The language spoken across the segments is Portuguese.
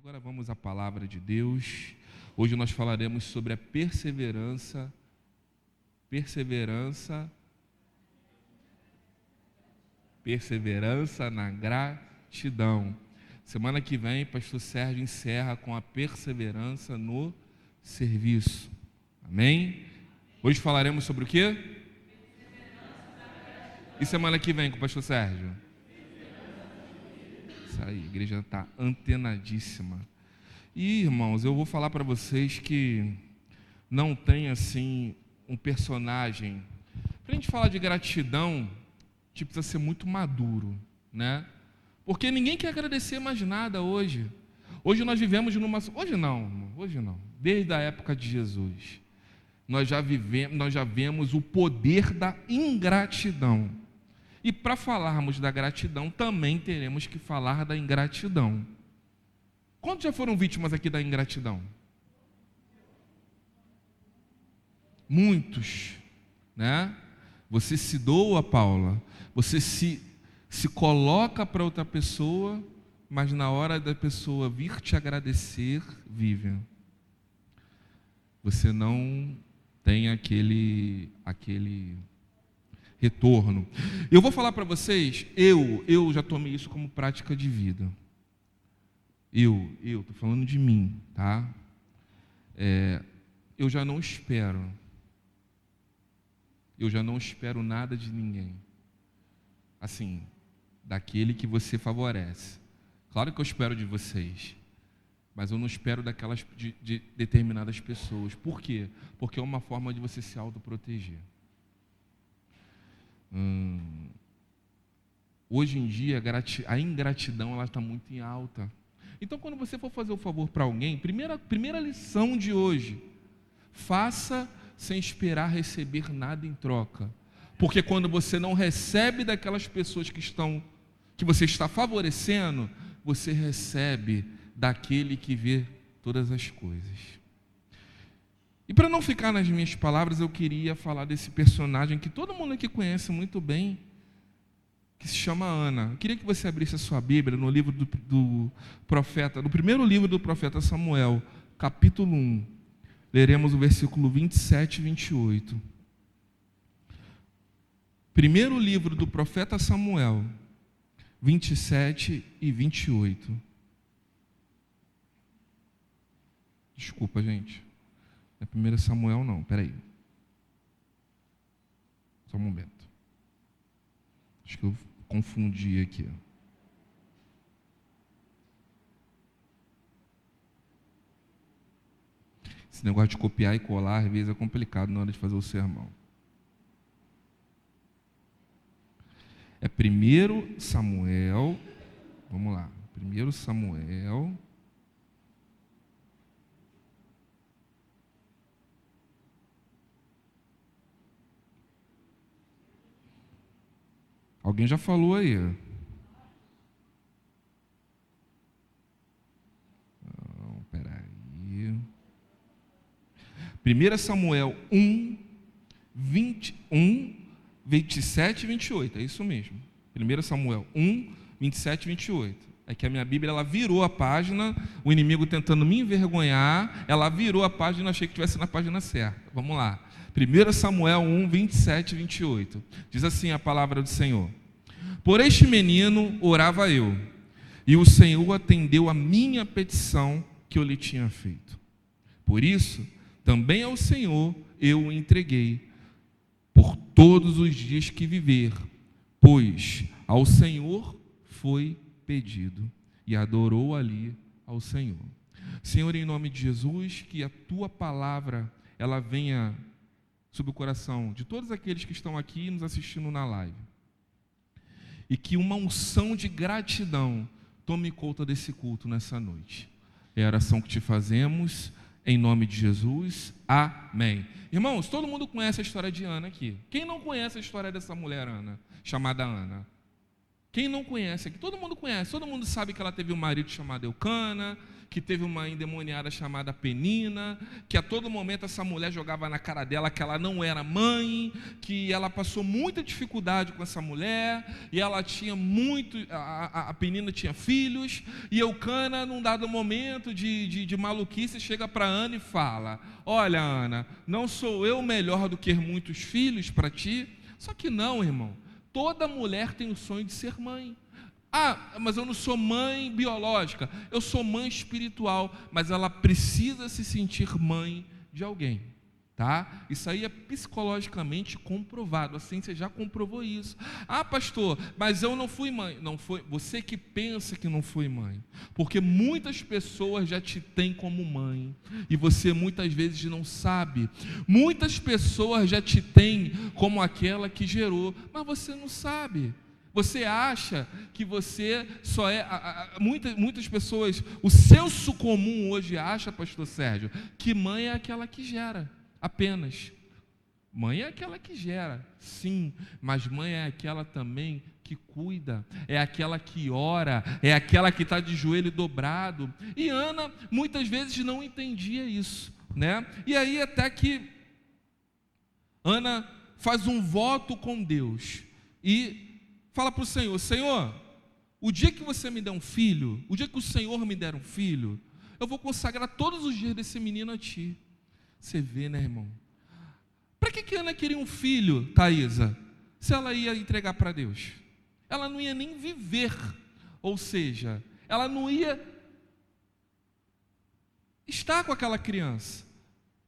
Agora vamos à palavra de Deus. Hoje nós falaremos sobre a perseverança na gratidão. Semana que vem, pastor Sérgio encerra com a perseverança no serviço. Amém? Hoje falaremos sobre o quê? E semana que vem com o pastor Sérgio? Isso aí, a igreja está antenadíssima. E, irmãos, eu vou falar para vocês que não tem, assim, um personagem. Para a gente falar de gratidão, a gente precisa ser muito maduro, né? Porque ninguém quer agradecer mais nada hoje. Hoje nós vivemos numa... Hoje não. Desde a época de Jesus. Nós já vemos o poder da ingratidão. E para falarmos da gratidão, também teremos que falar da ingratidão. Quantos já foram vítimas aqui da ingratidão? Muitos, né? Você se doa, Paula, você se coloca para outra pessoa, mas na hora da pessoa vir te agradecer, Vivian, você não tem aquele retorno. Eu vou falar para vocês, eu já tomei isso como prática de vida. Estou falando de mim, tá? Eu já não espero nada de ninguém. Assim, daquele que você favorece. Claro que eu espero de vocês, mas eu não espero de determinadas pessoas. Por quê? Porque é uma forma de você se autoproteger. Hoje em dia, a ingratidão ela está muito em alta. Então, quando você for fazer o favor para alguém, primeira lição de hoje, faça sem esperar receber nada em troca. Porque quando você não recebe daquelas pessoas que você está favorecendo, você recebe daquele que vê todas as coisas. E para não ficar nas minhas palavras, eu queria falar desse personagem que todo mundo aqui conhece muito bem, que se chama Ana. Eu queria que você abrisse a sua Bíblia no livro do profeta, no primeiro livro do profeta Samuel, capítulo 1. Leremos o versículo 27 e 28. Primeiro livro do profeta Samuel, 27 e 28. Desculpa, gente. Não é 1 Samuel, não. Peraí. Só um momento. Acho que eu confundi aqui. Esse negócio de copiar e colar, às vezes, é complicado na hora de fazer o sermão. É 1 Samuel. Vamos lá. 1 Samuel. Alguém já falou aí. Não, peraí. 1 Samuel 1, 27 e 28. É isso mesmo. 1 Samuel 1, 27 e 28. É que a minha Bíblia, ela virou a página, o inimigo tentando me envergonhar, ela virou a página e achei que estivesse na página certa. Vamos lá. 1 Samuel 1, 27 e 28. Diz assim a palavra do Senhor: Por este menino orava eu, e o Senhor atendeu a minha petição que eu lhe tinha feito. Por isso, também ao Senhor eu o entreguei, por todos os dias que viver, pois ao Senhor foi pedido, e adorou ali ao Senhor. Senhor, em nome de Jesus, que a tua palavra ela venha sobre o coração de todos aqueles que estão aqui nos assistindo na live, e que uma unção de gratidão tome conta desse culto nessa noite. É a oração que te fazemos, em nome de Jesus. Amém. Irmãos, todo mundo conhece a história de Ana aqui. Quem não conhece a história dessa mulher, Ana, chamada Ana? Quem não conhece aqui? Todo mundo conhece. Todo mundo sabe que ela teve um marido chamado Eucana, que teve uma endemoniada chamada Penina, que a todo momento essa mulher jogava na cara dela que ela não era mãe, que ela passou muita dificuldade com essa mulher, e ela tinha a Penina tinha filhos, e Eucana, num dado momento de maluquice, chega para Ana e fala: olha, Ana, não sou eu melhor do que muitos filhos para ti? Só que não, irmão, toda mulher tem o sonho de ser mãe. Ah, mas eu não sou mãe biológica, eu sou mãe espiritual, mas ela precisa se sentir mãe de alguém, tá? Isso aí é psicologicamente comprovado, a ciência já comprovou isso. Ah, pastor, mas eu não fui mãe. Não foi, você que pensa que não foi mãe, porque muitas pessoas já te têm como mãe, e você muitas vezes não sabe. Muitas pessoas já te têm como aquela que gerou, mas você não sabe. Você acha que você só é... Muitas pessoas, o senso comum hoje acha, pastor Sérgio, que mãe é aquela que gera, apenas. Mãe é aquela que gera, sim, mas mãe é aquela também que cuida, é aquela que ora, é aquela que está de joelho dobrado. E Ana, muitas vezes, não entendia isso, né? E aí até que Ana faz um voto com Deus e fala para o Senhor: Senhor, o dia que você me der um filho, o dia que o Senhor me der um filho, eu vou consagrar todos os dias desse menino a ti. Você vê, né, irmão? Para que Ana queria um filho, Thaisa, se ela ia entregar para Deus? Ela não ia nem viver, ou seja, ela não ia estar com aquela criança,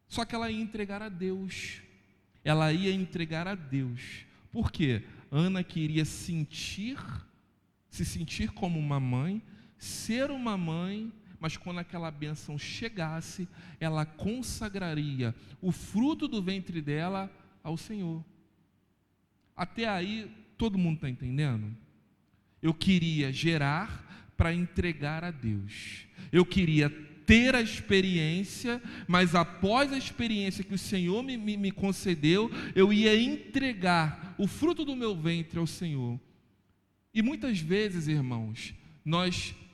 só que ela ia entregar a Deus. Ela ia entregar a Deus. Por quê? Ana queria se sentir como uma mãe, ser uma mãe, mas quando aquela bênção chegasse, ela consagraria o fruto do ventre dela ao Senhor. Até aí, todo mundo está entendendo? Eu queria gerar para entregar a Deus. Eu queria ter a experiência, mas após a experiência que o Senhor me concedeu, eu ia entregar o fruto do meu ventre ao Senhor. E muitas vezes, irmãos,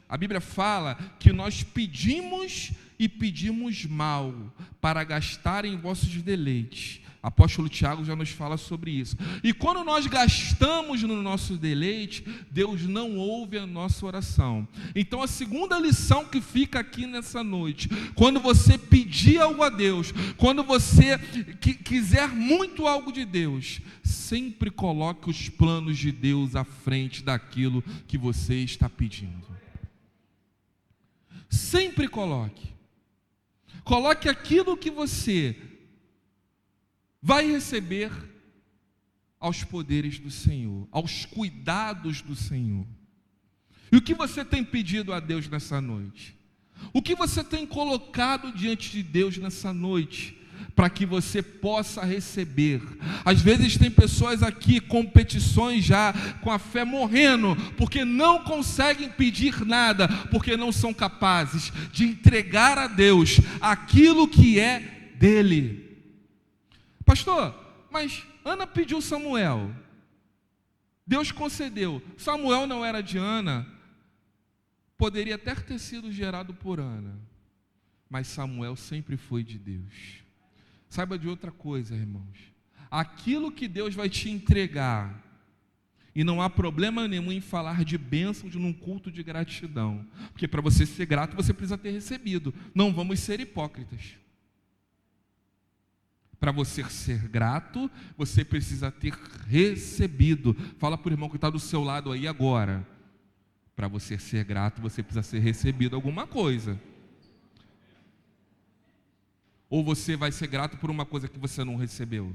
a Bíblia fala que nós pedimos e pedimos mal para gastar em vossos deleites. Apóstolo Tiago já nos fala sobre isso. E quando nós gastamos no nosso deleite, Deus não ouve a nossa oração. Então a segunda lição que fica aqui nessa noite: quando você pedir algo a Deus, quando você quiser muito algo de Deus, sempre coloque os planos de Deus à frente daquilo que você está pedindo. Sempre coloque aquilo que você vai receber aos poderes do Senhor, aos cuidados do Senhor. E o que você tem pedido a Deus nessa noite? O que você tem colocado diante de Deus nessa noite, para que você possa receber? Às vezes tem pessoas aqui com petições já, com a fé morrendo, porque não conseguem pedir nada, porque não são capazes de entregar a Deus aquilo que é dele. Pastor, mas Ana pediu Samuel, Deus concedeu. Samuel não era de Ana, poderia até ter sido gerado por Ana, mas Samuel sempre foi de Deus. Saiba de outra coisa, irmãos: aquilo que Deus vai te entregar, e não há problema nenhum em falar de bênçãos num culto de gratidão, porque para você ser grato, você precisa ter recebido. Não vamos ser hipócritas. Para você ser grato, você precisa ter recebido. Fala para o irmão que está do seu lado aí agora: para você ser grato, você precisa ser recebido alguma coisa. Ou você vai ser grato por uma coisa que você não recebeu?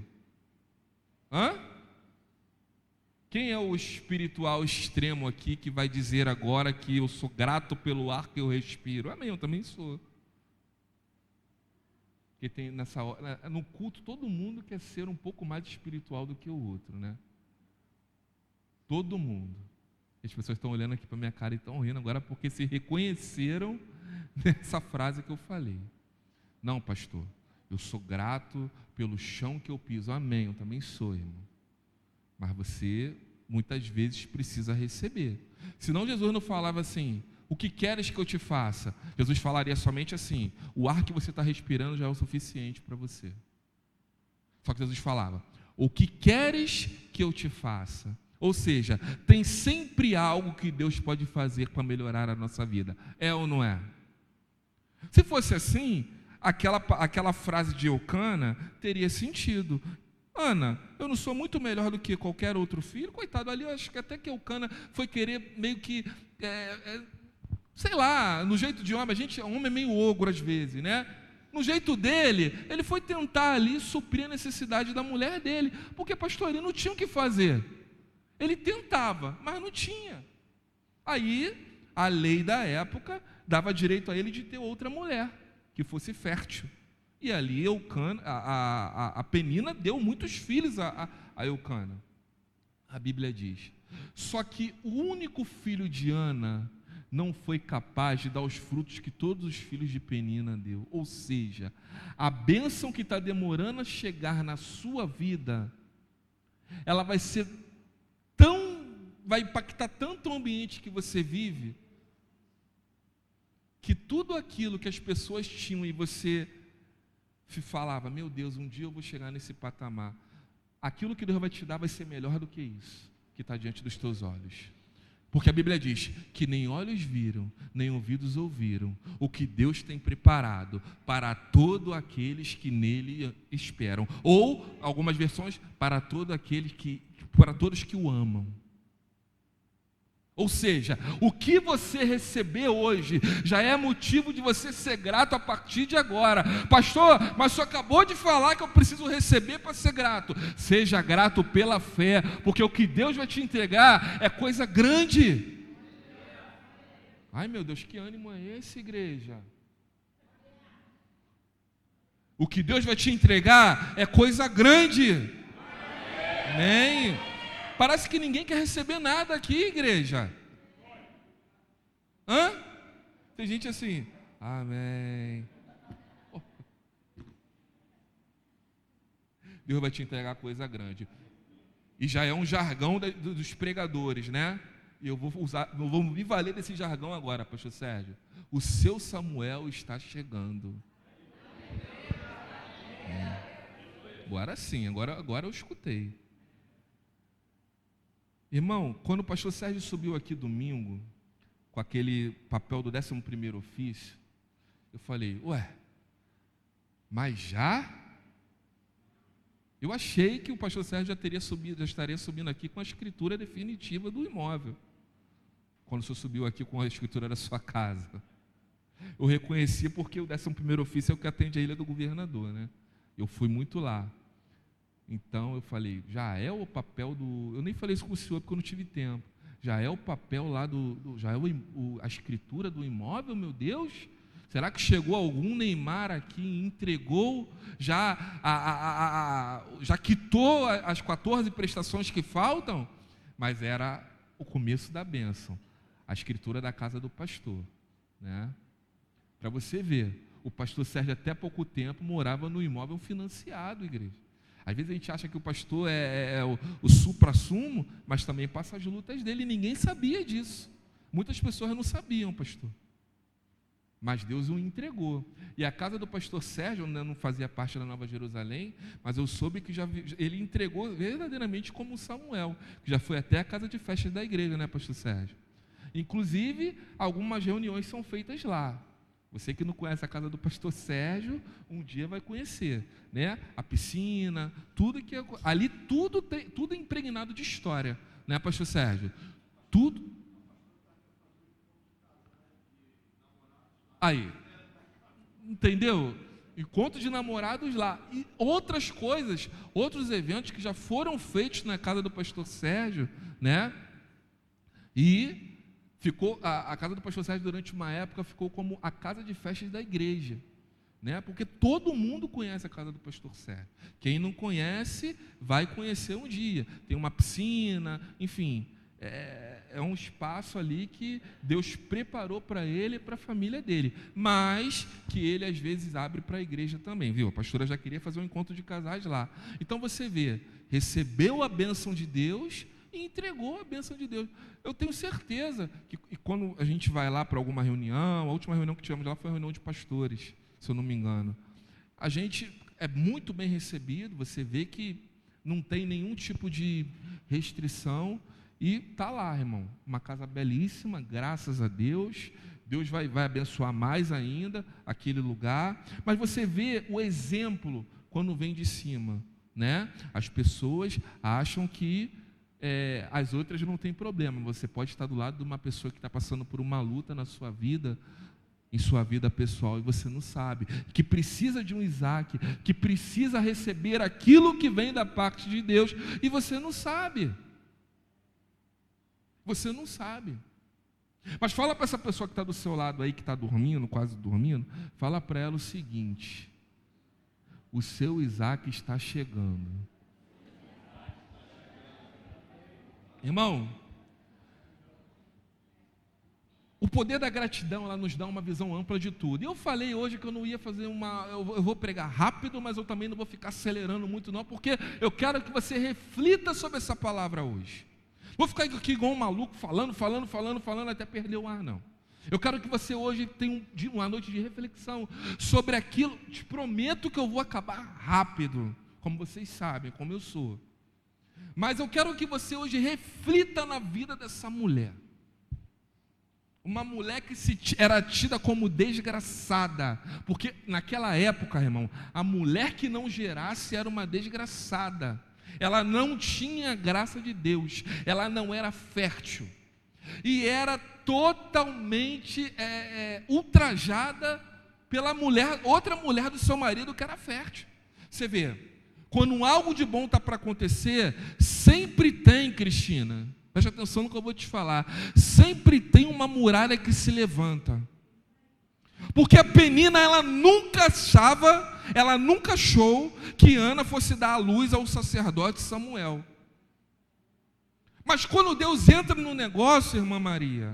Quem é o espiritual extremo aqui que vai dizer agora que eu sou grato pelo ar que eu respiro? Amém, eu também sou. Porque tem nessa hora, no culto, todo mundo quer ser um pouco mais espiritual do que o outro, né? Todo mundo. As pessoas estão olhando aqui para minha cara e estão rindo agora porque se reconheceram nessa frase que eu falei. Não, pastor, eu sou grato pelo chão que eu piso. Amém, eu também sou, irmão. Mas você, muitas vezes, precisa receber. Senão Jesus não falava assim: O que queres que eu te faça? Jesus falaria somente assim: o ar que você está respirando já é o suficiente para você. Só que Jesus falava: o que queres que eu te faça? Ou seja, tem sempre algo que Deus pode fazer para melhorar a nossa vida. É ou não é? Se fosse assim, aquela frase de Eucana teria sentido. Ana, eu não sou muito melhor do que qualquer outro filho? Coitado, ali eu acho que até que Eucana foi querer meio que, sei lá, no jeito de homem, homem é meio ogro às vezes, né? No jeito dele, ele foi tentar ali suprir a necessidade da mulher dele, porque pastor, ele não tinha o que fazer. Ele tentava, mas não tinha. Aí, a lei da época dava direito a ele de ter outra mulher, que fosse fértil. E ali Eucana, a Penina deu muitos filhos a Eucana. A Bíblia diz. Só que o único filho de Ana não foi capaz de dar os frutos que todos os filhos de Penina deu. Ou seja, a bênção que está demorando a chegar na sua vida, ela vai impactar tanto o ambiente que você vive, que tudo aquilo que as pessoas tinham e você falava: meu Deus, um dia eu vou chegar nesse patamar, aquilo que Deus vai te dar vai ser melhor do que isso que está diante dos teus olhos. Porque a Bíblia diz que nem olhos viram, nem ouvidos ouviram o que Deus tem preparado para todos aqueles que nele esperam. Ou, algumas versões, para todos que o amam. Ou seja, o que você receber hoje já é motivo de você ser grato a partir de agora. Pastor, mas só acabou de falar que eu preciso receber para ser grato. Seja grato pela fé, porque o que Deus vai te entregar é coisa grande. Ai meu Deus, que ânimo é esse, igreja? O que Deus vai te entregar é coisa grande. Amém. Parece que ninguém quer receber nada aqui, igreja. Hã? Tem gente assim, amém. Deus vai te entregar coisa grande. E já é um jargão dos pregadores, né? E eu vou me valer desse jargão agora, pastor Sérgio. O seu Samuel está chegando. Agora sim, agora eu escutei. Irmão, quando o pastor Sérgio subiu aqui domingo, com aquele papel do 11º ofício, eu falei: ué, mas já? Eu achei que o pastor Sérgio já estaria subindo aqui com a escritura definitiva do imóvel, quando o senhor subiu aqui com a escritura da sua casa. Eu reconheci porque o 11º ofício é o que atende a ilha do governador, né? Eu fui muito lá. Então eu falei: já é o papel do... Eu nem falei isso com o senhor porque eu não tive tempo. Já é o papel lá já é a escritura do imóvel, meu Deus? Será que chegou algum Neymar aqui e entregou, já quitou as 14 prestações que faltam? Mas era o começo da bênção, a escritura da casa do pastor, né? Para você ver, o pastor Sérgio até pouco tempo morava no imóvel financiado, igreja. Às vezes a gente acha que o pastor é o supra-sumo, mas também passa as lutas dele, e ninguém sabia disso. Muitas pessoas não sabiam, pastor. Mas Deus o entregou. E a casa do pastor Sérgio não fazia parte da Nova Jerusalém, mas eu soube que ele entregou verdadeiramente como Samuel, que já foi até a casa de festas da igreja, né, pastor Sérgio? Inclusive, algumas reuniões são feitas lá. Você que não conhece a casa do pastor Sérgio, um dia vai conhecer, né? A piscina, tudo que ali tudo é impregnado de história, né, pastor Sérgio? Tudo. Aí, entendeu? Encontro de namorados lá e outras coisas, outros eventos que já foram feitos na casa do pastor Sérgio, né? E ficou a casa do pastor Sérgio durante uma época ficou como a casa de festas da igreja, né? Porque todo mundo conhece a casa do pastor Sérgio. Quem não conhece vai conhecer um dia. Tem uma piscina, enfim, é um espaço ali que Deus preparou para ele e para a família dele, mas que ele às vezes abre para a igreja também, viu? A pastora já queria fazer um encontro de casais lá. Então você vê, recebeu a bênção de Deus e entregou a bênção de Deus. Eu tenho certeza que quando a gente vai lá para alguma reunião, a última reunião que tivemos lá foi a reunião de pastores, se eu não me engano. A gente é muito bem recebido, você vê que não tem nenhum tipo de restrição, e está lá, irmão, uma casa belíssima, graças a Deus. Deus vai abençoar mais ainda aquele lugar, mas você vê o exemplo quando vem de cima, né? As pessoas acham que as outras não têm problema. Você pode estar do lado de uma pessoa que está passando por uma luta na sua vida, em sua vida pessoal, e você não sabe, que precisa de um Isaac, que precisa receber aquilo que vem da parte de Deus, e você não sabe. Você não sabe. Mas fala para essa pessoa que está do seu lado aí, que está dormindo, quase dormindo, fala para ela o seguinte: o seu Isaac está chegando. Irmão, o poder da gratidão, ela nos dá uma visão ampla de tudo. E eu falei hoje que eu não ia fazer eu vou pregar rápido, mas eu também não vou ficar acelerando muito não, porque eu quero que você reflita sobre essa palavra hoje. Vou ficar aqui igual um maluco, falando, até perder o ar, não. Eu quero que você hoje tenha uma noite de reflexão sobre aquilo. Te prometo que eu vou acabar rápido, como vocês sabem, como eu sou. Mas eu quero que você hoje reflita na vida dessa mulher. Uma mulher que era tida como desgraçada, porque naquela época, irmão, a mulher que não gerasse era uma desgraçada. Ela não tinha graça de Deus, ela não era fértil, e era totalmente ultrajada pela mulher, outra mulher do seu marido que era fértil. Você vê, quando algo de bom está para acontecer, sempre tem, Cristina, preste atenção no que eu vou te falar, sempre tem uma muralha que se levanta, porque a Penina, ela nunca achou que Ana fosse dar a luz ao sacerdote Samuel. Mas quando Deus entra no negócio, irmã Maria,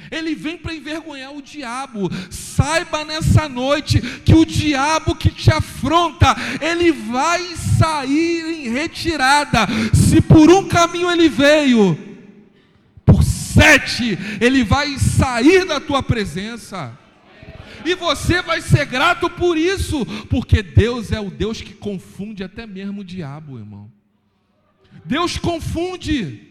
Ele vem para envergonhar o diabo. Saiba nessa noite que o diabo que te afronta, ele vai sair em retirada. Se por um caminho ele veio, por 7 ele vai sair da tua presença. E você vai ser grato por isso, porque Deus é o Deus que confunde até mesmo o diabo, irmão. Deus confunde.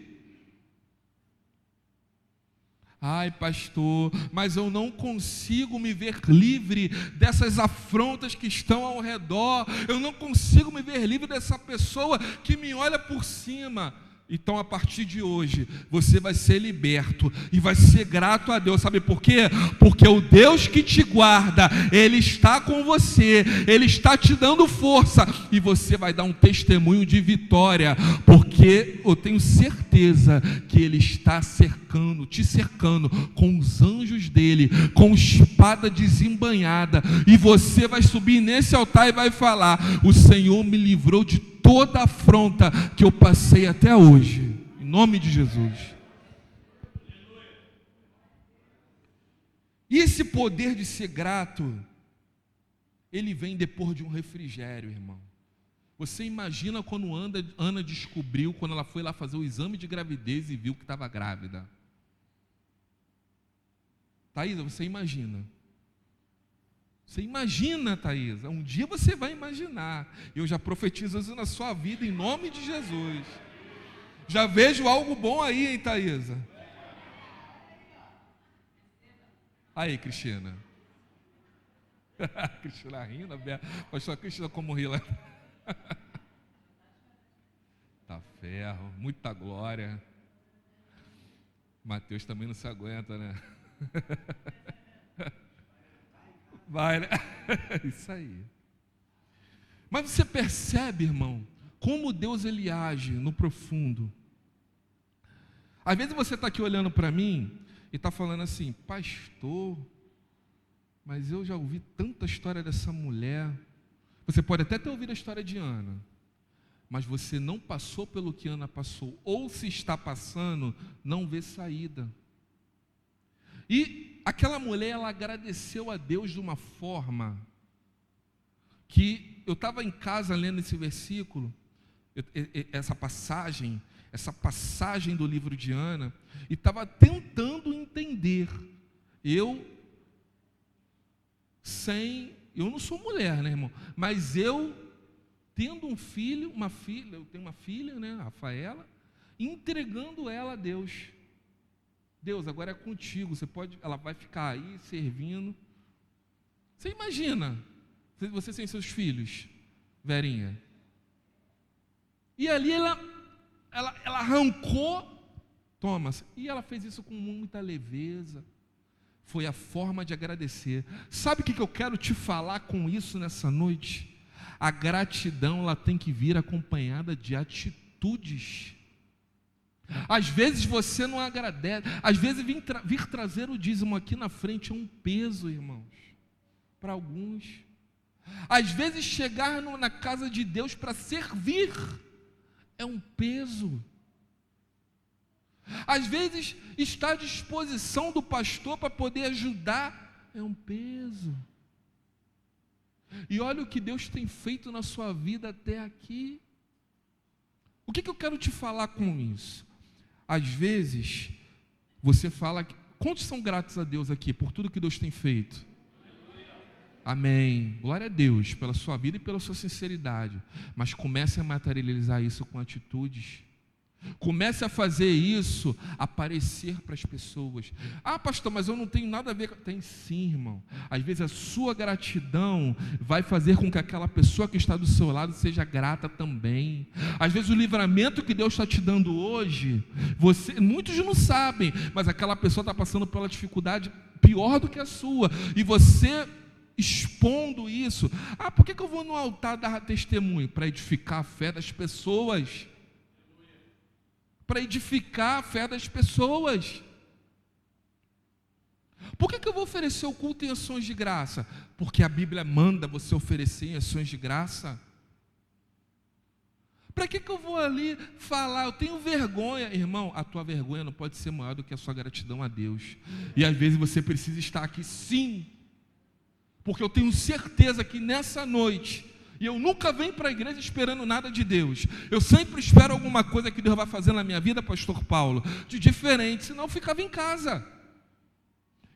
Ai, pastor, mas eu não consigo me ver livre dessas afrontas que estão ao redor. Eu não consigo me ver livre dessa pessoa que me olha por cima. Então, a partir de hoje, você vai ser liberto e vai ser grato a Deus. Sabe por quê? Porque o Deus que te guarda, Ele está com você, Ele está te dando força, e você vai dar um testemunho de vitória, porque eu tenho certeza que Ele está te cercando com os anjos dEle, com espada desembainhada, e você vai subir nesse altar e vai falar: o Senhor me livrou de toda a afronta que eu passei até hoje, em nome de Jesus. E esse poder de ser grato, ele vem depois de um refrigério, irmão. Você imagina quando Ana descobriu, quando ela foi lá fazer o exame de gravidez e viu que estava grávida. Thaísa, você imagina? Você imagina, Thaísa? Um dia você vai imaginar. Eu já profetizo isso na sua vida, em nome de Jesus. Já vejo algo bom aí, hein, Thaísa? Aí, Cristina. Cristina rindo, pastor Cristina, como ri lá. Tá ferro, muita glória. Mateus também não se aguenta, né? Vai, né? Isso aí. Mas você percebe, irmão, como Deus ele age no profundo. Às vezes você está aqui olhando para mim e está falando assim: pastor, mas eu já ouvi tanta história dessa mulher. Você pode até ter ouvido a história de Ana, mas você não passou pelo que Ana passou, ou se está passando, não vê saída. E aquela mulher, ela agradeceu a Deus de uma forma que eu estava em casa lendo esse versículo, essa passagem do livro de Ana, e estava tentando entender. Eu não sou mulher, né, irmão? Mas eu tendo um filho, uma filha, eu tenho uma filha, né, Rafaela, entregando ela a Deus. Deus, agora é contigo, ela vai ficar aí servindo. Você imagina, você sem seus filhos, Verinha. E ali ela arrancou, Thomas, e ela fez isso com muita leveza. Foi a forma de agradecer. Sabe o que eu quero te falar com isso nessa noite? A gratidão, ela tem que vir acompanhada de atitudes. Às vezes você não agradece, às vezes vir trazer o dízimo aqui na frente é um peso, irmãos, para alguns. Às vezes chegar na casa de Deus para servir é um peso. Às vezes estar à disposição do pastor para poder ajudar é um peso. E olha o que Deus tem feito na sua vida até aqui. O que eu quero te falar com isso? Às vezes, você fala, quantos são gratos a Deus aqui por tudo que Deus tem feito? Amém. Glória a Deus pela sua vida e pela sua sinceridade. Mas comece a materializar isso com atitudes. Comece a fazer isso aparecer para as pessoas. Ah, pastor, mas eu não tenho nada a ver com... Tem sim, irmão. Às vezes a sua gratidão vai fazer com que aquela pessoa que está do seu lado seja grata também. Às vezes o livramento que Deus está te dando hoje, muitos não sabem, mas aquela pessoa está passando pela dificuldade pior do que a sua, e você expondo isso. Ah, por que eu vou no altar dar testemunho? Para edificar a fé das pessoas. Para edificar a fé das pessoas. Por que eu vou oferecer o culto em ações de graça? Porque a Bíblia manda você oferecer em ações de graça. Para que eu vou ali falar? Eu tenho vergonha. Irmão, a tua vergonha não pode ser maior do que a sua gratidão a Deus. E às vezes você precisa estar aqui sim, porque eu tenho certeza que nessa noite, e eu nunca venho para a igreja esperando nada de Deus, eu sempre espero alguma coisa que Deus vai fazer na minha vida, pastor Paulo, de diferente, senão eu ficava em casa.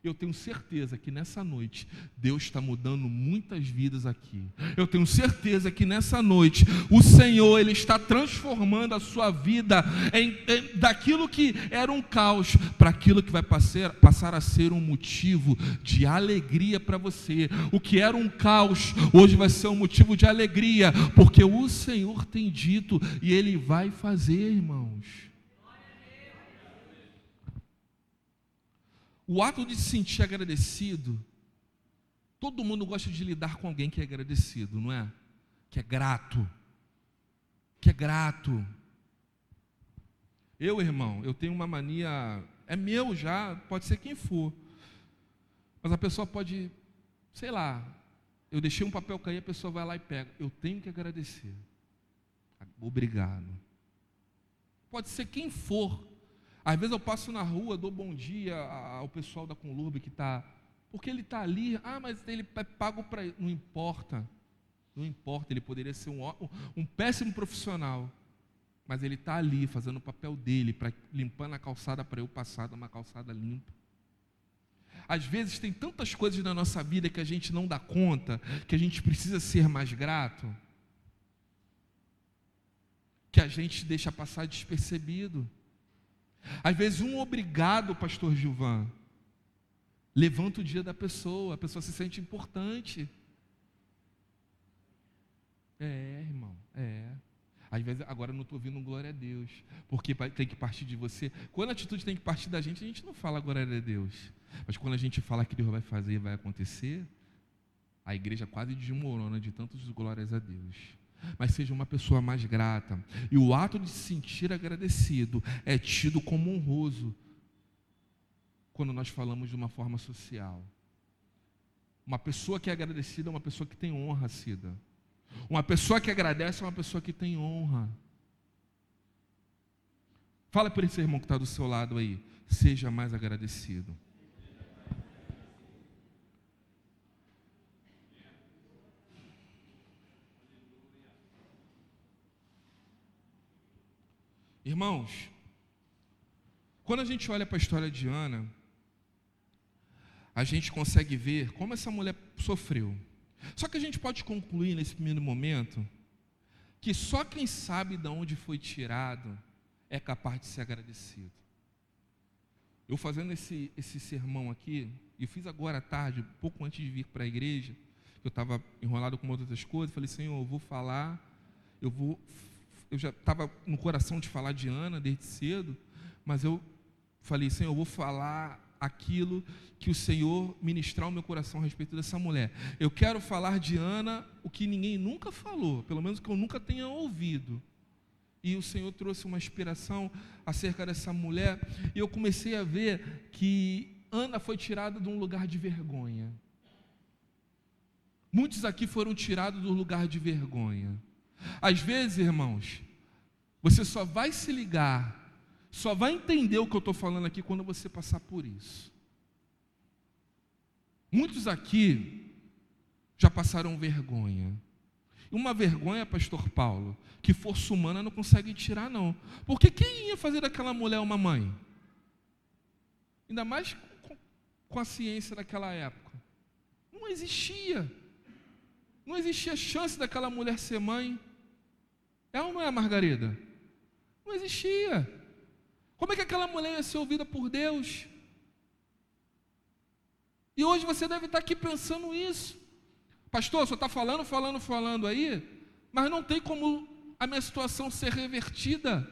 Eu tenho certeza que nessa noite Deus está mudando muitas vidas aqui. Eu tenho certeza que nessa noite o Senhor, Ele está transformando a sua vida daquilo que era um caos para aquilo que vai passar a ser um motivo de alegria para você. O que era um caos hoje vai ser um motivo de alegria, porque o Senhor tem dito e Ele vai fazer, irmãos. O ato de se sentir agradecido, todo mundo gosta de lidar com alguém que é agradecido, não é? Que é grato. Que é grato. Eu, irmão, eu tenho uma mania, é meu já, pode ser quem for. Mas a pessoa pode, sei lá, eu deixei um papel cair, a pessoa vai lá e pega. Eu tenho que agradecer. Obrigado. Pode ser quem for. Às vezes eu passo na rua, dou bom dia ao pessoal da Conlurb que está... Porque ele está ali, mas ele é pago para... Não importa, não importa, ele poderia ser um péssimo profissional, mas ele está ali fazendo o papel dele, limpando a calçada para eu passar uma calçada limpa. Às vezes tem tantas coisas na nossa vida que a gente não dá conta, que a gente precisa ser mais grato, que a gente deixa passar despercebido. Às vezes um obrigado, pastor Gilvan, levanta o dia da pessoa, a pessoa se sente importante. Irmão, Às vezes, agora eu não estou ouvindo glória a Deus, porque tem que partir de você. Quando a atitude tem que partir da gente, a gente não fala glória a Deus. Mas quando a gente fala que Deus vai fazer e vai acontecer, a igreja quase desmorona de tantas glórias a Deus. Mas seja uma pessoa mais grata. E o ato de se sentir agradecido é tido como honroso quando nós falamos de uma forma social. Uma pessoa que é agradecida é uma pessoa que tem honra, Cida. Uma pessoa que agradece é uma pessoa que tem honra. Fala para esse irmão que está do seu lado aí. Seja mais agradecido. Irmãos, quando a gente olha para a história de Ana, a gente consegue ver como essa mulher sofreu. Só que a gente pode concluir nesse primeiro momento que só quem sabe de onde foi tirado é capaz de ser agradecido. Eu fazendo esse sermão aqui, e fiz agora à tarde, pouco antes de vir para a igreja, eu estava enrolado com outras coisas, falei, Senhor, eu vou falar, eu já estava no coração de falar de Ana desde cedo, mas eu falei, Senhor, eu vou falar aquilo que o Senhor ministrar ao meu coração a respeito dessa mulher. Eu quero falar de Ana o que ninguém nunca falou, pelo menos que eu nunca tenha ouvido. E o Senhor trouxe uma inspiração acerca dessa mulher, e eu comecei a ver que Ana foi tirada de um lugar de vergonha. Muitos aqui foram tirados do lugar de vergonha. Às vezes, irmãos, você só vai se ligar, só vai entender o que eu estou falando aqui quando você passar por isso. Muitos aqui já passaram vergonha. Uma vergonha, pastor Paulo, que força humana não consegue tirar, não. Porque quem ia fazer daquela mulher uma mãe? Ainda mais com a ciência daquela época. Não existia. Não existia chance daquela mulher ser mãe. É ou não é, Margarida? Não existia. Como é que aquela mulher ia ser ouvida por Deus? E hoje você deve estar aqui pensando isso. Pastor, só está falando aí, mas não tem como a minha situação ser revertida.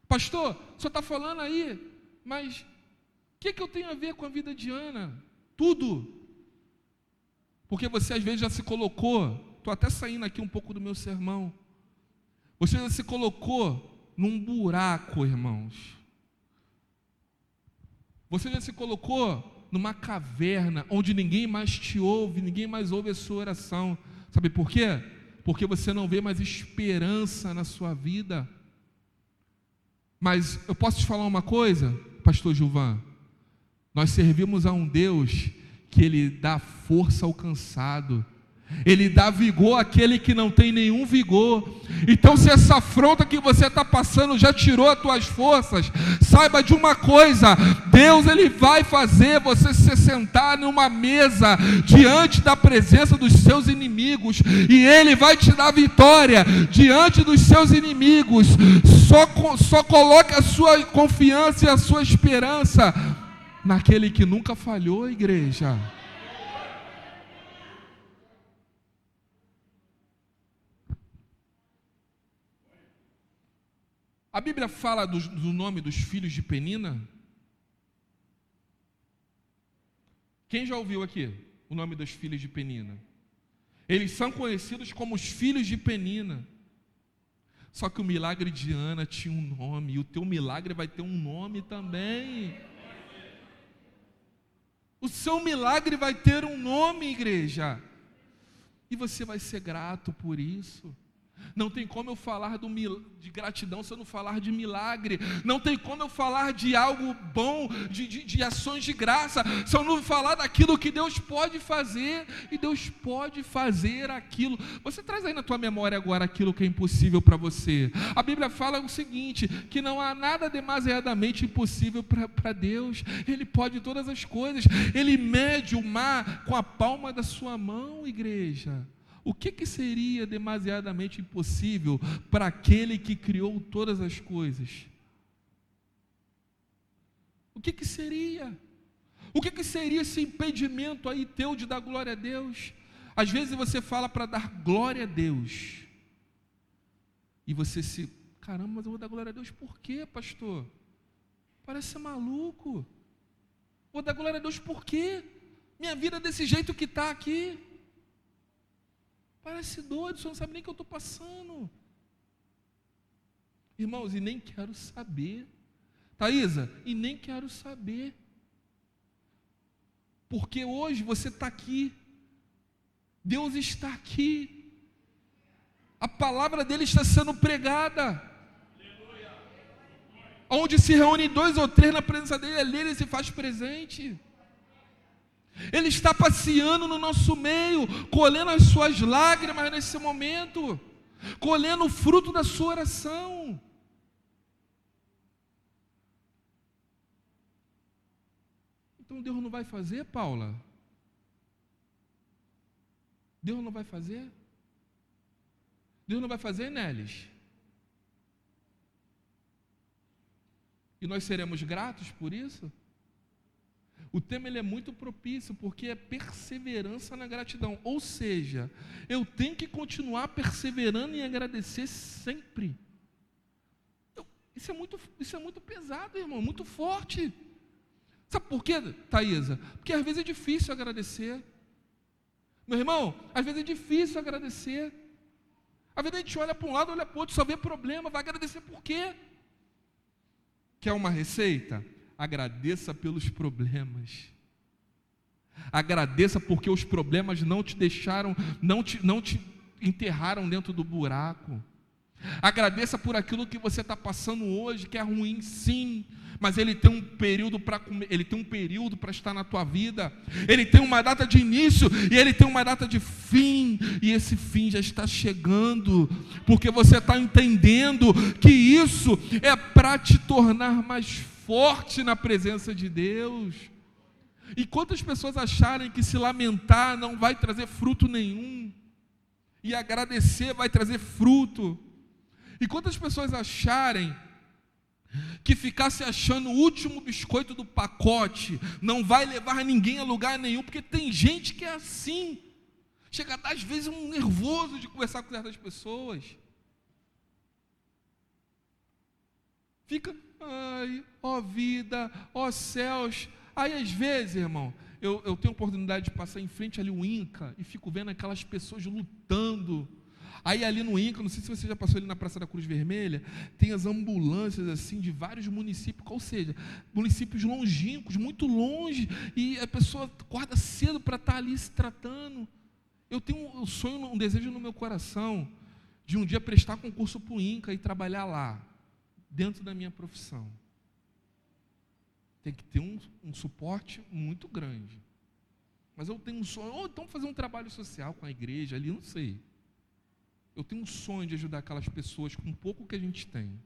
Pastor, só está falando aí, mas o que eu tenho a ver com a vida de Ana? Tudo. Porque você às vezes já se colocou, estou até saindo aqui um pouco do meu sermão, você já se colocou num buraco, irmãos. Você já se colocou numa caverna onde ninguém mais te ouve, ninguém mais ouve a sua oração. Sabe por quê? Porque você não vê mais esperança na sua vida. Mas eu posso te falar uma coisa, pastor Gilvan? Nós servimos a um Deus que Ele dá força ao cansado. Ele dá vigor àquele que não tem nenhum vigor. Então, se essa afronta que você está passando já tirou as tuas forças, saiba de uma coisa: Deus, Ele vai fazer você se sentar numa mesa diante da presença dos seus inimigos, e Ele vai te dar vitória diante dos seus inimigos. Só coloque a sua confiança e a sua esperança naquele que nunca falhou, igreja. A Bíblia fala do nome dos filhos de Penina? Quem já ouviu aqui o nome dos filhos de Penina? Eles são conhecidos como os filhos de Penina. Só que o milagre de Ana tinha um nome, e o teu milagre vai ter um nome também. O seu milagre vai ter um nome, igreja. E você vai ser grato por isso. Não tem como eu falar de gratidão se eu não falar de milagre. Não tem como eu falar de algo bom, de ações de graça, se eu não falar daquilo que Deus pode fazer. E Deus pode fazer aquilo. Você traz aí na tua memória agora aquilo que é impossível para você. A Bíblia fala o seguinte, que não há nada demasiadamente impossível para Deus. Ele pode todas as coisas. Ele mede o mar com a palma da sua mão, igreja. O que seria demasiadamente impossível para aquele que criou todas as coisas? O que seria? O que seria esse impedimento aí teu de dar glória a Deus? Às vezes você fala para dar glória a Deus, e você caramba, mas eu vou dar glória a Deus por quê, pastor? Parece ser maluco. Vou dar glória a Deus por quê? Minha vida é desse jeito que está aqui. Parece doido, você não sabe nem o que eu estou passando. Irmãos, e nem quero saber. Thaísa, e nem quero saber. Porque hoje você está aqui. Deus está aqui. A palavra dele está sendo pregada. Onde se reúne 2 ou 3 na presença dele, ali ele se faz presente. Ele está passeando no nosso meio, colhendo as suas lágrimas nesse momento. colhendo o fruto da sua oração. Então Deus não vai fazer, Paula? Deus não vai fazer? Deus não vai fazer, Nélis? E nós seremos gratos por isso? O tema ele é muito propício, porque é perseverança na gratidão. Ou seja, eu tenho que continuar perseverando em agradecer sempre. Isso é muito pesado, irmão, muito forte. Sabe por quê, Thaisa? Porque às vezes é difícil agradecer. Meu irmão, às vezes é difícil agradecer. Às vezes a gente olha para um lado, olha para o outro, só vê problema, vai agradecer por quê? Quer uma receita? Agradeça pelos problemas. Agradeça porque os problemas não te deixaram, não te enterraram dentro do buraco. Agradeça por aquilo que você está passando hoje, que é ruim, sim, mas ele tem um período para comer, ele tem um período para estar na tua vida. Ele tem uma data de início e ele tem uma data de fim, e esse fim já está chegando, porque você está entendendo que isso é para te tornar mais forte na presença de Deus. E quantas pessoas acharem que se lamentar não vai trazer fruto nenhum, e agradecer vai trazer fruto? E quantas pessoas acharem que ficar se achando o último biscoito do pacote não vai levar ninguém a lugar nenhum, porque tem gente que é assim, chega a dar às vezes um nervoso de conversar com certas pessoas, fica, ai, ó vida, ó céus. Aí às vezes, irmão, eu tenho a oportunidade de passar em frente ali o INCA e fico vendo aquelas pessoas lutando. Aí ali no INCA, não sei se você já passou ali na Praça da Cruz Vermelha, tem as ambulâncias assim de vários municípios, ou seja, municípios longínquos, muito longe, e a pessoa acorda cedo para estar ali se tratando. Eu tenho um sonho, um desejo no meu coração, de um dia prestar concurso para o INCA e trabalhar lá, dentro da minha profissão. Tem que ter um suporte muito grande. Mas eu tenho um sonho, ou então fazer um trabalho social com a igreja ali, não sei. Eu tenho um sonho de ajudar aquelas pessoas com um pouco que a gente tem.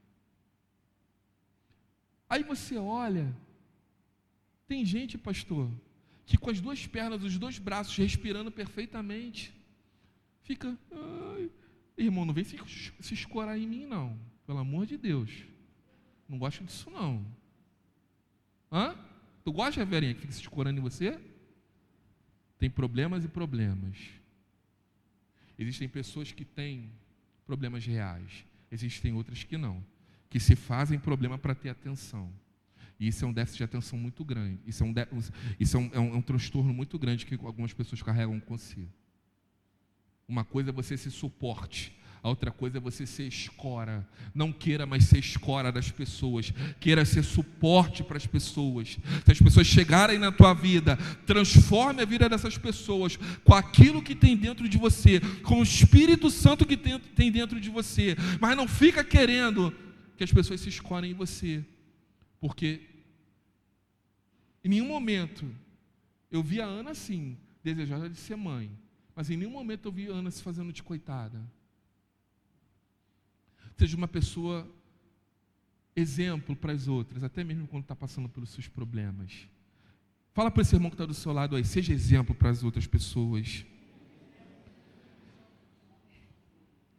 Aí você olha, tem gente, pastor, que com as duas pernas, os dois braços, respirando perfeitamente, fica, ai, irmão, não vem se escorar em mim não, pelo amor de Deus, não gosto disso não. Hã? Tu gosta, Verinha, que fica se escorando em você? Tem problemas e problemas. Existem pessoas que têm problemas reais, existem outras que não, que se fazem problema para ter atenção. E isso é um déficit de atenção muito grande. Isso é um transtorno muito grande que algumas pessoas carregam consigo. Uma coisa é você ser suporte, a outra coisa é você ser escora. Não queira mais ser escora das pessoas, queira ser suporte para as pessoas. Se as pessoas chegarem na tua vida, transforme a vida dessas pessoas com aquilo que tem dentro de você, com o Espírito Santo que tem dentro de você. Mas não fica querendo que as pessoas se escorem em você, porque em nenhum momento eu vi a Ana assim, desejosa de ser mãe, mas em nenhum momento eu vi a Ana se fazendo de coitada. Seja uma pessoa exemplo para as outras, até mesmo quando está passando pelos seus problemas. Fala para esse irmão que está do seu lado aí, seja exemplo para as outras pessoas.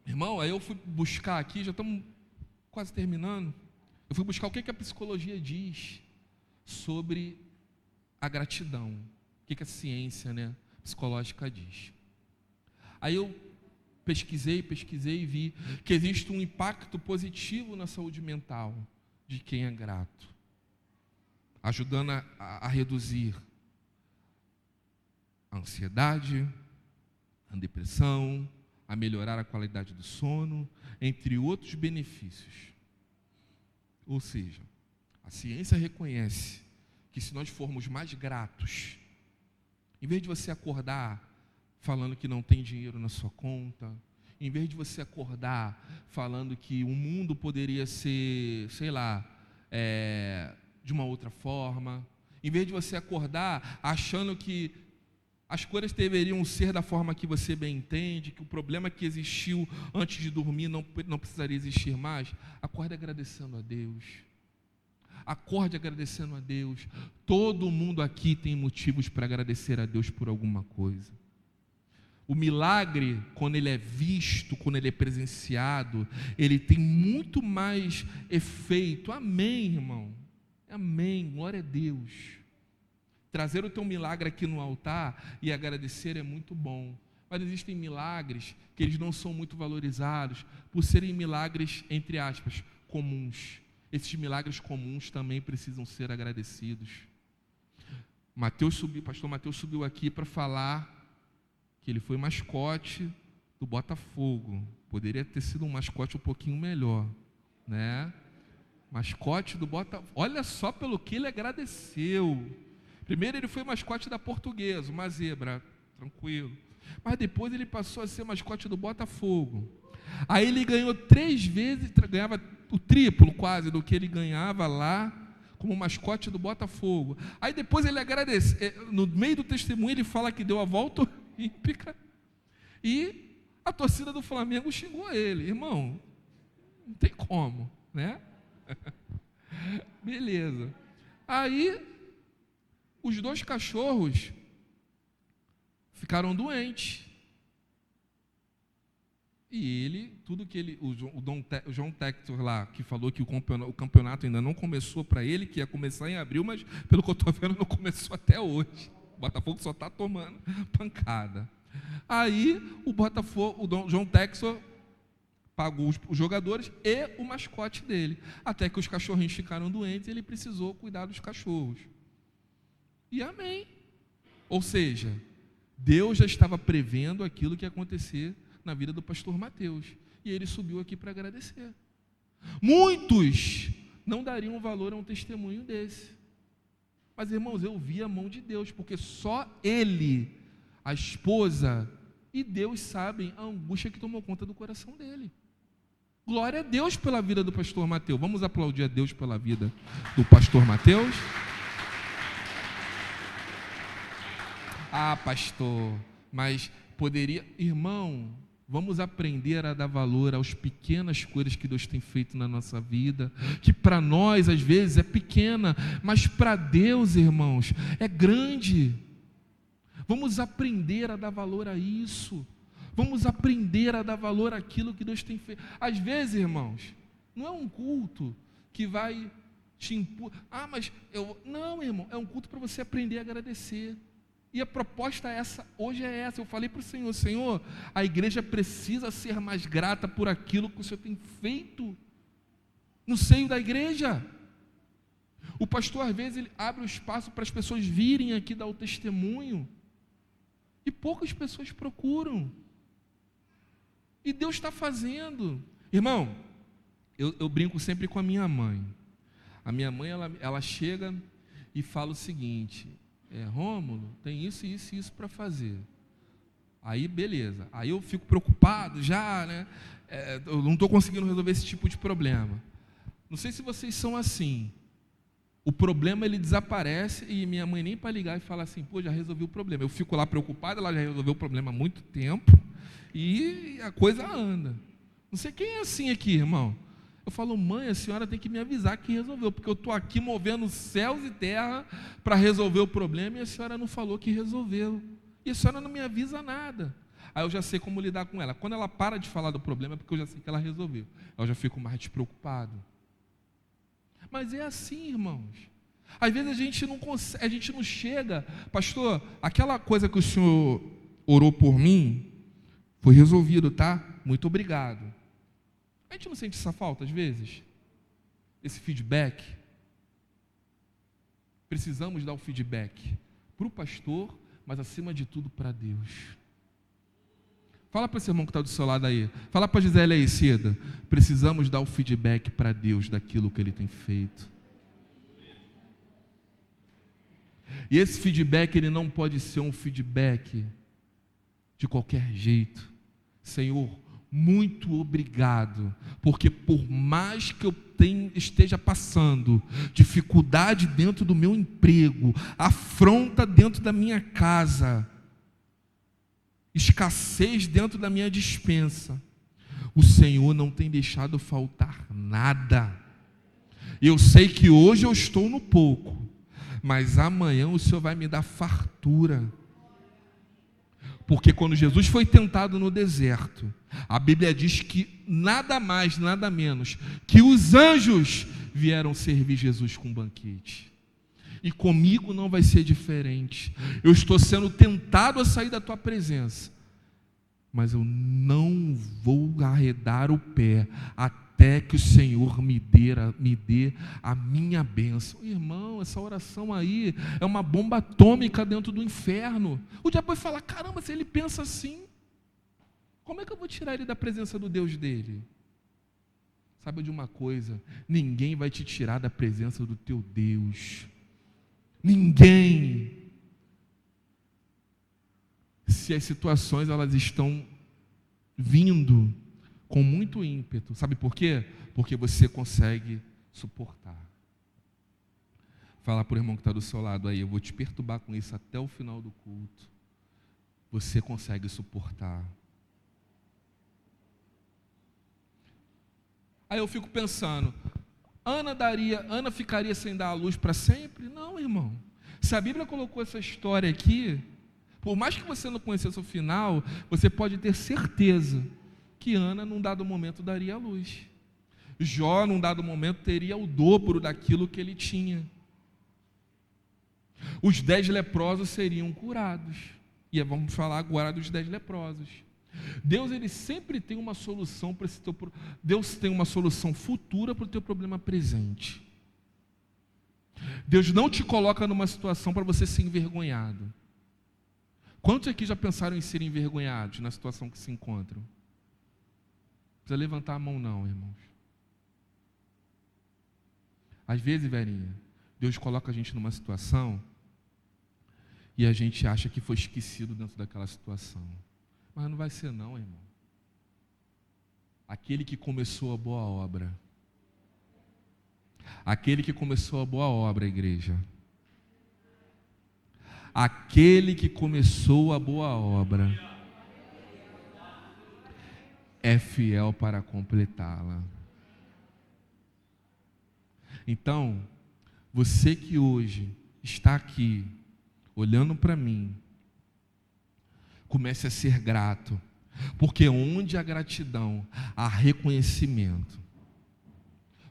Irmão, aí eu fui buscar aqui, já estamos quase terminando, eu fui buscar o que a psicologia diz sobre a gratidão, o que a ciência, psicológica diz. Aí eu pesquisei e vi que existe um impacto positivo na saúde mental de quem é grato, ajudando a reduzir a ansiedade, a depressão, a melhorar a qualidade do sono, entre outros benefícios. Ou seja, a ciência reconhece que se nós formos mais gratos, em vez de você acordar falando que não tem dinheiro na sua conta, em vez de você acordar falando que o mundo poderia ser, sei lá, de uma outra forma, em vez de você acordar achando que as coisas deveriam ser da forma que você bem entende, que o problema que existiu antes de dormir não precisaria existir mais, acorde agradecendo a Deus. Acorde agradecendo a Deus. Todo mundo aqui tem motivos para agradecer a Deus por alguma coisa. O milagre, quando ele é visto, quando ele é presenciado, ele tem muito mais efeito. Amém, irmão? Amém, glória a Deus. Trazer o teu milagre aqui no altar e agradecer é muito bom. Mas existem milagres que eles não são muito valorizados, por serem milagres, entre aspas, comuns. Esses milagres comuns também precisam ser agradecidos. Pastor Mateus subiu aqui para falar que ele foi mascote do Botafogo. Poderia ter sido um mascote um pouquinho melhor, né? Mascote do Botafogo. Olha só pelo que ele agradeceu. Primeiro ele foi mascote da Portuguesa, uma zebra, tranquilo. Mas depois ele passou a ser mascote do Botafogo. Aí ele ganhou 3 vezes, ganhava o triplo quase do que ele ganhava lá como mascote do Botafogo. Aí depois ele agradece, no meio do testemunho ele fala que deu a volta olímpica e a torcida do Flamengo xingou ele. Irmão, não tem como, né? Beleza. Aí os 2 cachorros ficaram doentes. E ele, tudo que ele, o John Textor lá, que falou que o campeonato ainda não começou para ele, que ia começar em abril, mas pelo que eu estou vendo, não começou até hoje. O Botafogo só está tomando pancada. Aí o John Textor pagou os jogadores e o mascote dele. Até que os cachorrinhos ficaram doentes e ele precisou cuidar dos cachorros. E amém. Ou seja, Deus já estava prevendo aquilo que ia acontecer na vida do pastor Mateus. E ele subiu aqui para agradecer. Muitos não dariam valor a um testemunho desse. Mas, irmãos, eu vi a mão de Deus, porque só ele, a esposa e Deus sabem a angústia que tomou conta do coração dele. Glória a Deus pela vida do pastor Mateus. Vamos aplaudir a Deus pela vida do pastor Mateus? Ah, pastor, mas poderia... Irmão, vamos aprender a dar valor às pequenas coisas que Deus tem feito na nossa vida, que para nós, às vezes, é pequena, mas para Deus, irmãos, é grande. Vamos aprender a dar valor a isso. Vamos aprender a dar valor àquilo que Deus tem feito. Às vezes, irmãos, não é um culto que vai te impor. Não, irmão, é um culto para você aprender a agradecer. E a proposta hoje é essa. Eu falei para o Senhor, Senhor, a igreja precisa ser mais grata por aquilo que o Senhor tem feito no seio da igreja. O pastor, às vezes, ele abre o espaço para as pessoas virem aqui dar o testemunho. E poucas pessoas procuram. E Deus está fazendo. Irmão, eu brinco sempre com a minha mãe. A minha mãe, ela chega e fala o seguinte: Rômulo, tem isso, isso e isso para fazer. Aí, beleza. Aí eu fico preocupado já, né? Eu não estou conseguindo resolver esse tipo de problema. Não sei se vocês são assim. O problema, ele desaparece e minha mãe nem para ligar e falar assim, pô, já resolvi o problema. Eu fico lá preocupado, ela já resolveu o problema há muito tempo e a coisa anda. Não sei quem é assim aqui, irmão. Eu falo, mãe, a senhora tem que me avisar que resolveu, porque eu estou aqui movendo céus e terra para resolver o problema e a senhora não falou que resolveu. E a senhora não me avisa nada. Aí eu já sei como lidar com ela. Quando ela para de falar do problema, é porque eu já sei que ela resolveu. Eu já fico mais despreocupado. Mas é assim, irmãos. Às vezes a gente não consegue, a gente não chega. Pastor, aquela coisa que o senhor orou por mim, foi resolvido, tá? Muito obrigado. A gente não sente essa falta às vezes? Esse feedback? Precisamos dar o feedback para o pastor, mas acima de tudo para Deus. Fala para esse irmão que está do seu lado aí. Fala para a Gisele aí, Cida. Precisamos dar o feedback para Deus daquilo que Ele tem feito. E esse feedback, ele não pode ser um feedback de qualquer jeito. Senhor, muito obrigado, porque por mais que eu esteja passando dificuldade dentro do meu emprego, afronta dentro da minha casa, escassez dentro da minha despensa, o Senhor não tem deixado faltar nada. Eu sei que hoje eu estou no pouco, mas amanhã o Senhor vai me dar fartura. Porque quando Jesus foi tentado no deserto, a Bíblia diz que nada mais, nada menos, que os anjos vieram servir Jesus com um banquete. E comigo não vai ser diferente. Eu estou sendo tentado a sair da tua presença, mas eu não vou arredar o pé até que o Senhor me dê a minha bênção. Irmão, essa oração aí é uma bomba atômica dentro do inferno. O diabo vai falar: caramba, se ele pensa assim, como é que eu vou tirar ele da presença do Deus dele? Sabe de uma coisa? Ninguém vai te tirar da presença do teu Deus. Ninguém. Se as situações elas estão vindo com muito ímpeto, sabe por quê? Porque você consegue suportar. Fala para o irmão que está do seu lado aí: eu vou te perturbar com isso até o final do culto. Você consegue suportar. Aí eu fico pensando, Ana ficaria sem dar a luz para sempre? Não, irmão. Se a Bíblia colocou essa história aqui, por mais que você não conhecesse o final, você pode ter certeza que Ana, num dado momento, daria a luz. Jó, num dado momento, teria o dobro daquilo que ele tinha. Os 10 leprosos seriam curados. E vamos falar agora dos 10 leprosos. Deus, ele sempre tem uma solução para esse teu problema. Deus tem uma solução futura para o teu problema presente. Deus não te coloca numa situação para você ser envergonhado. Quantos aqui já pensaram em ser envergonhados na situação que se encontram? Não precisa levantar a mão não, irmãos. Às vezes, velhinha, Deus coloca a gente numa situação e a gente acha que foi esquecido dentro daquela situação. Mas não vai ser não, irmão. Aquele que começou a boa obra. Aquele que começou a boa obra, igreja. Aquele que começou a boa obra é fiel para completá-la. Então, você que hoje está aqui, olhando para mim, comece a ser grato, porque onde há gratidão, há reconhecimento.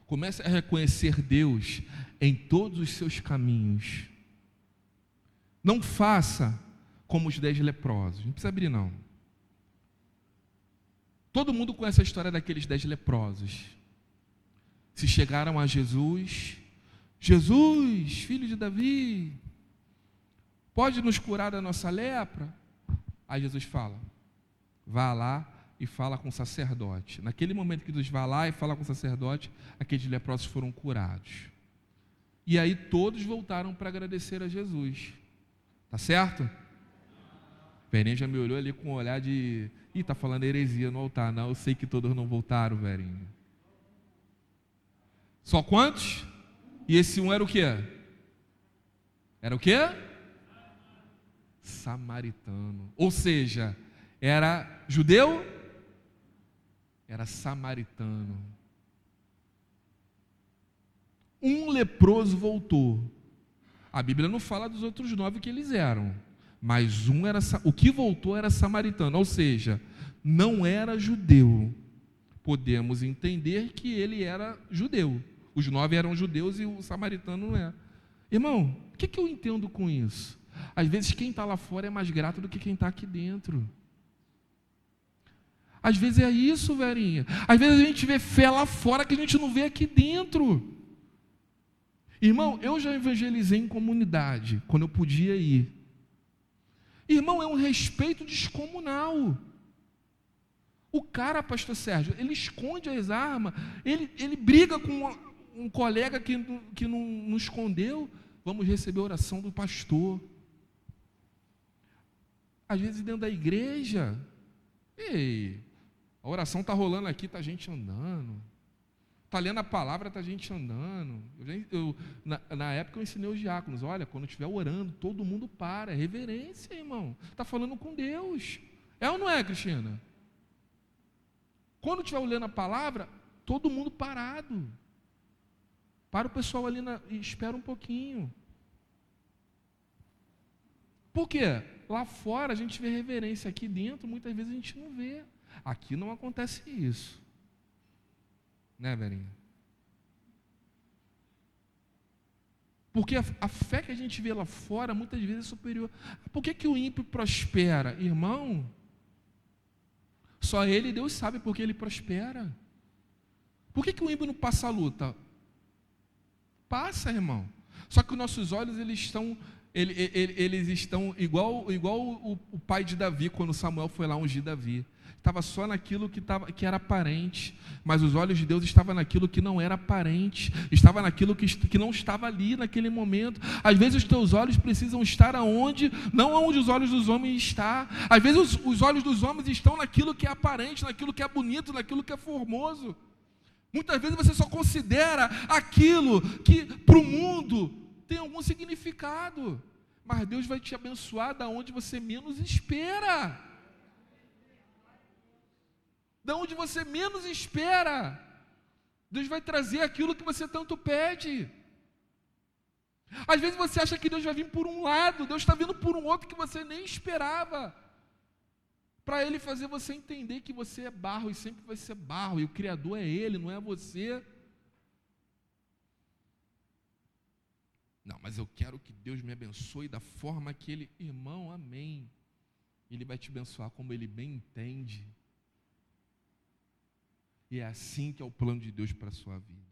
Comece a reconhecer Deus em todos os seus caminhos. Não faça como os 10 leprosos, não precisa abrir não. Todo mundo conhece a história daqueles 10 leprosos. Se chegaram a Jesus, Jesus, filho de Davi, pode nos curar da nossa lepra? Aí Jesus fala: vá lá e fala com o sacerdote. Naquele momento que Jesus vai lá e fala com o sacerdote, aqueles leprosos foram curados. E aí todos voltaram para agradecer a Jesus. Tá certo? Verinha já me olhou ali com um olhar de: ih, tá falando heresia no altar. Não, eu sei que todos não voltaram, Verinha. Só quantos? E esse um era o quê? Era o quê? Samaritano. Ou seja, era judeu? Era samaritano. Um leproso voltou. A Bíblia não fala dos outros 9 que eles eram, mas o que voltou era samaritano, ou seja, não era judeu. Podemos entender que ele era judeu. Os 9 eram judeus e o samaritano não é. Irmão, o que eu entendo com isso? Às vezes quem está lá fora é mais grato do que quem está aqui dentro. Às vezes é isso, Verinha. Às vezes a gente vê fé lá fora que a gente não vê aqui dentro. Irmão, eu já evangelizei em comunidade, quando eu podia ir. Irmão, é um respeito descomunal. O cara, pastor Sérgio, ele esconde as armas, ele briga com um colega que não escondeu. Vamos receber a oração do pastor. Às vezes dentro da igreja, ei, a oração está rolando aqui, está gente andando. Está lendo a palavra, está gente andando. Na época eu ensinei os diáconos: olha, quando estiver orando, todo mundo para, é reverência, irmão. Está falando com Deus. É ou não é, Cristina? Quando estiver olhando a palavra, todo mundo parado. Para o pessoal ali e espera um pouquinho. Por quê? Lá fora a gente vê reverência, aqui dentro muitas vezes a gente não vê. Aqui não acontece isso. Né, Verinha? Porque a fé que a gente vê lá fora muitas vezes é superior. Por que o ímpio prospera? Irmão, só ele e Deus sabe por que ele prospera. Por que o ímpio não passa a luta? Passa, irmão. Só que os nossos olhos eles estão igual o pai de Davi, quando Samuel foi lá ungir Davi. Estava só naquilo que era aparente, mas os olhos de Deus estavam naquilo que não era aparente, estava naquilo que não estava ali naquele momento. Às vezes os teus olhos precisam estar aonde, não aonde os olhos dos homens estão. Às vezes os olhos dos homens estão naquilo que é aparente, naquilo que é bonito, naquilo que é formoso. Muitas vezes você só considera aquilo que para o mundo tem algum significado, mas Deus vai te abençoar da onde você menos espera. Da onde você menos espera, Deus vai trazer aquilo que você tanto pede. Às vezes você acha que Deus vai vir por um lado, Deus está vindo por um outro que você nem esperava, para Ele fazer você entender que você é barro e sempre vai ser barro, e o Criador é Ele, não é você. Não, mas eu quero que Deus me abençoe da forma que Ele... Irmão, amém. Ele vai te abençoar como Ele bem entende. E é assim que é o plano de Deus para a sua vida.